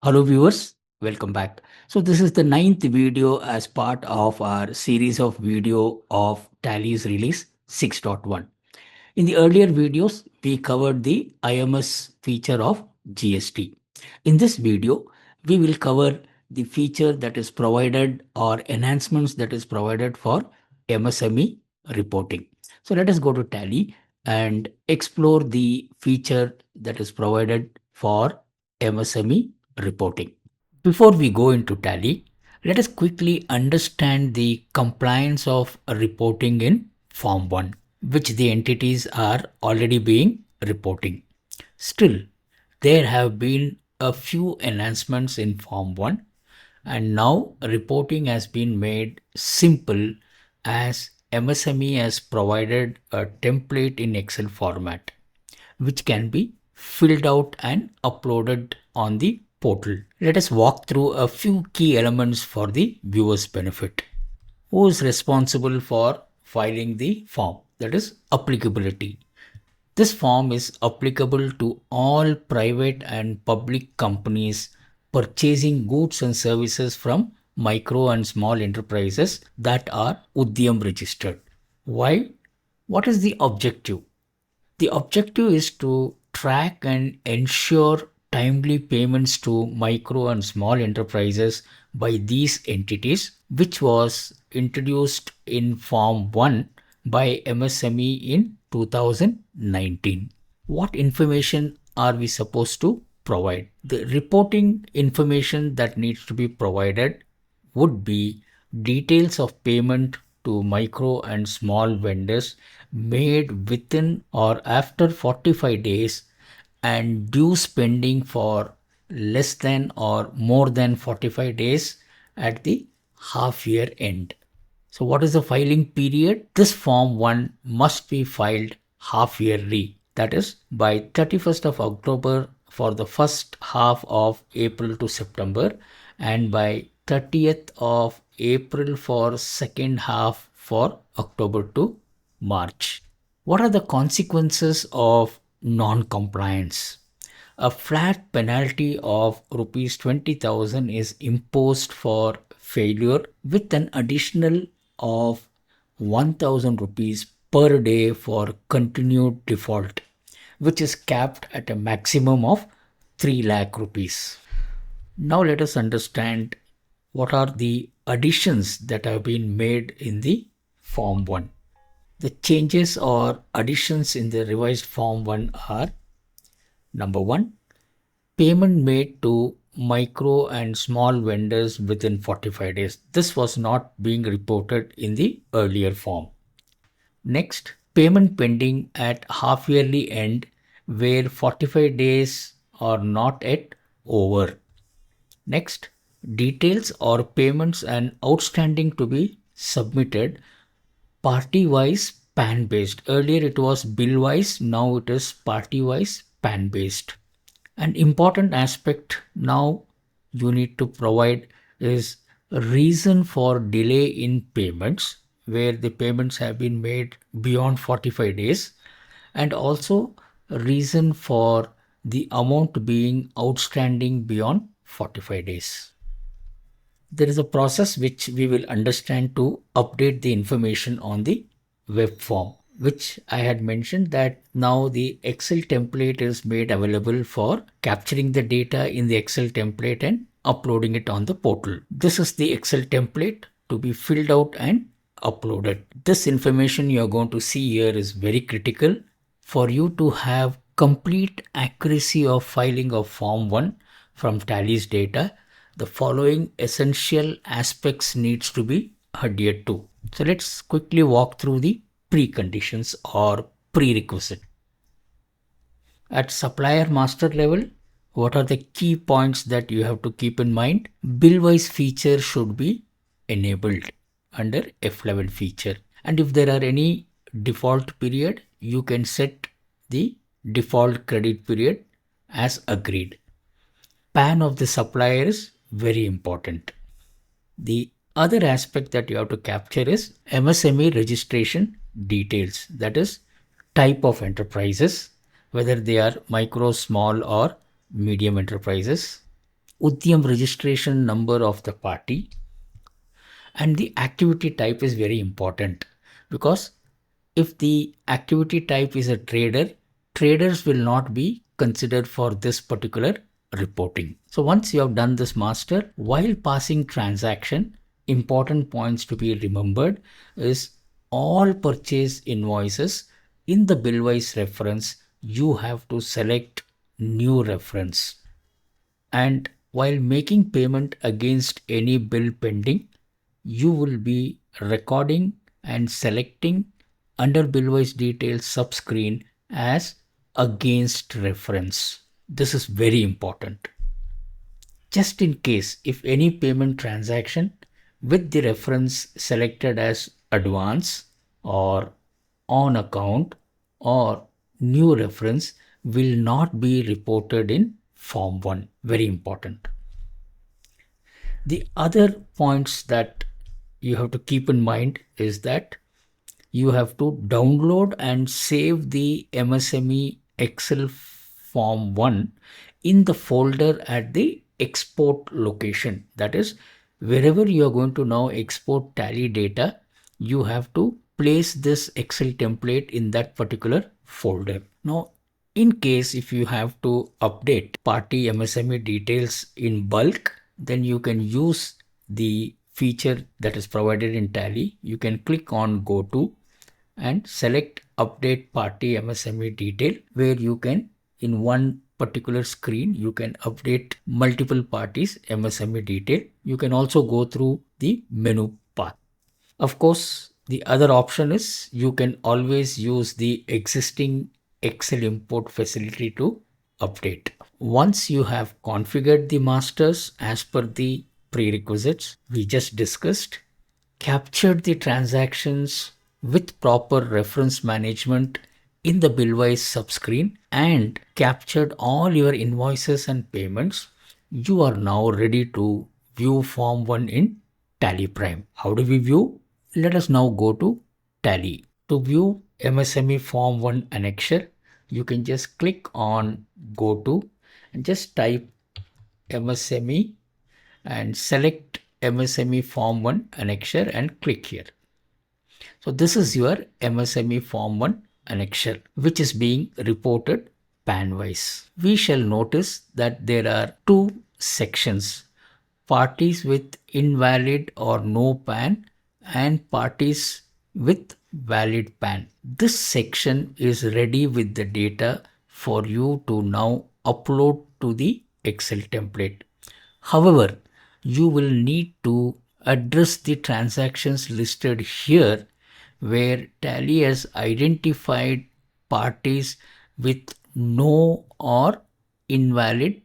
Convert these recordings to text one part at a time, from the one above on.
Hello viewers, welcome back. So this is the ninth video as part of our series of video of Tally's release 6.1. In the earlier videos, we covered the IMS feature of GST. In this video, we will cover the feature that is provided or enhancements that is provided for MSME reporting. So let us go to Tally and explore the feature that is provided for MSME reporting. Before we go into Tally, let us quickly understand the compliance of reporting in Form 1, which the entities are already being reporting. Still, there have been a few enhancements in Form 1, and now reporting has been made simple as MSME has provided a template in Excel format which can be filled out and uploaded on the portal. Let us walk through a few key elements for the viewer's benefit. Who is responsible for filing the form? That is applicability. This form is applicable to all private and public companies purchasing goods and services from micro and small enterprises that are Udyam registered. Why? What is the objective? The objective is to track and ensure timely payments to micro and small enterprises by these entities, which was introduced in Form 1 by MSME in 2019. What information are we supposed to provide? The reporting information that needs to be provided would be details of payment to micro and small vendors made within or after 45 days and due spending for less than or more than 45 days at the half year end. So what is the filing period? This Form 1 must be filed half yearly, that is by 31st of October for the first half of April to September and by 30th of April for second half for October to March. What are the consequences of non-compliance? A flat penalty of rupees 20,000 is imposed for failure with an additional of 1,000 rupees per day for continued default, which is capped at a maximum of 3 lakh rupees. Now let us understand what are the additions that have been made in the Form 1. The changes or additions in the revised Form 1 are: number 1, payment made to micro and small vendors within 45 days. This was not being reported in the earlier form. Next, payment pending at half yearly end where 45 days are not yet over. Next, details or payments and outstanding to be submitted party-wise PAN-based. Earlier it was bill-wise, now it is party-wise PAN-based. An important aspect now you need to provide is a reason for delay in payments where the payments have been made beyond 45 days and also a reason for the amount being outstanding beyond 45 days. There is a process which we will understand to update the information on the web form, which I had mentioned that now the Excel template is made available for capturing the data in the Excel template and uploading it on the portal. This is the Excel template to be filled out and uploaded. This information you are going to see here is very critical for you to have complete accuracy of filing of Form 1 from Tally's data. The following essential aspects needs to be adhered to. So let's quickly walk through the preconditions or prerequisite. At supplier master level, what are the key points that you have to keep in mind? Bill-wise feature should be enabled under F11 feature. And if there are any default period, you can set the default credit period as agreed. PAN of the supplier is very important. The other aspect that you have to capture is MSME registration details, that is type of enterprises, whether they are micro, small or medium enterprises. Udyam registration number of the party, and the activity type is very important, because if the activity type is a trader, traders will not be considered for this particular reporting. So once you have done this master, while passing transaction, important points to be remembered is all purchase invoices in the billwise reference, you have to select new reference. And while making payment against any bill pending, you will be recording and selecting under billwise details subscreen as against reference. This is very important. Just in case if any payment transaction with the reference selected as advance or on account or new reference will not be reported in Form 1. Very important. The other points that you have to keep in mind is that you have to download and save the MSME Excel Form 1 in the folder at the export location. That is, wherever you are going to now export tally data, you have to place this Excel template in that particular folder. Now, in case if you have to update party MSME details in bulk, then you can use the feature that is provided in Tally. You can click on Go To and select Update Party MSME Detail, where you can, in one particular screen, you can update multiple parties MSME detail. You can also go through the menu path. Of course, the other option is you can always use the existing Excel import facility to update. Once you have configured the masters as per the prerequisites we just discussed, captured the transactions with proper reference management in the billwise subscreen, and captured all your invoices and payments, you are now ready to view Form 1 in TallyPrime. How do we view? Let us now go to Tally. To view MSME Form 1 annexure, you can just click on Go To and just type MSME and select MSME Form 1 annexure and click here. So this is your MSME Form 1 annexure, which is being reported pan-wise. We shall notice that there are two sections: parties with invalid or no PAN and parties with valid PAN. This section is ready with the data for you to now upload to the Excel template. However, you will need to address the transactions listed here, where Tally has identified parties with no or invalid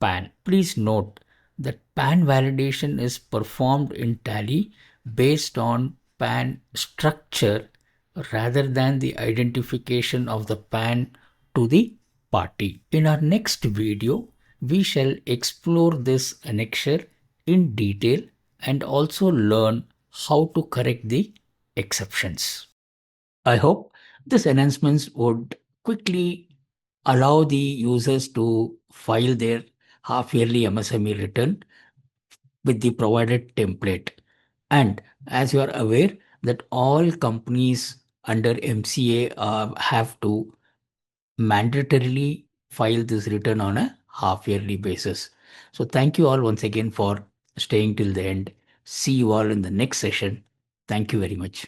PAN. Please note that PAN validation is performed in Tally based on PAN structure rather than the identification of the PAN to the party. In our next video, we shall explore this annexure in detail and also learn how to correct the exceptions. I hope this enhancements would quickly allow the users to file their half-yearly MSME return with the provided template. And as you are aware that all companies under MCA have to mandatorily file this return on a half-yearly basis. So thank you all once again for staying till the end. See you all in the next session. Thank you very much.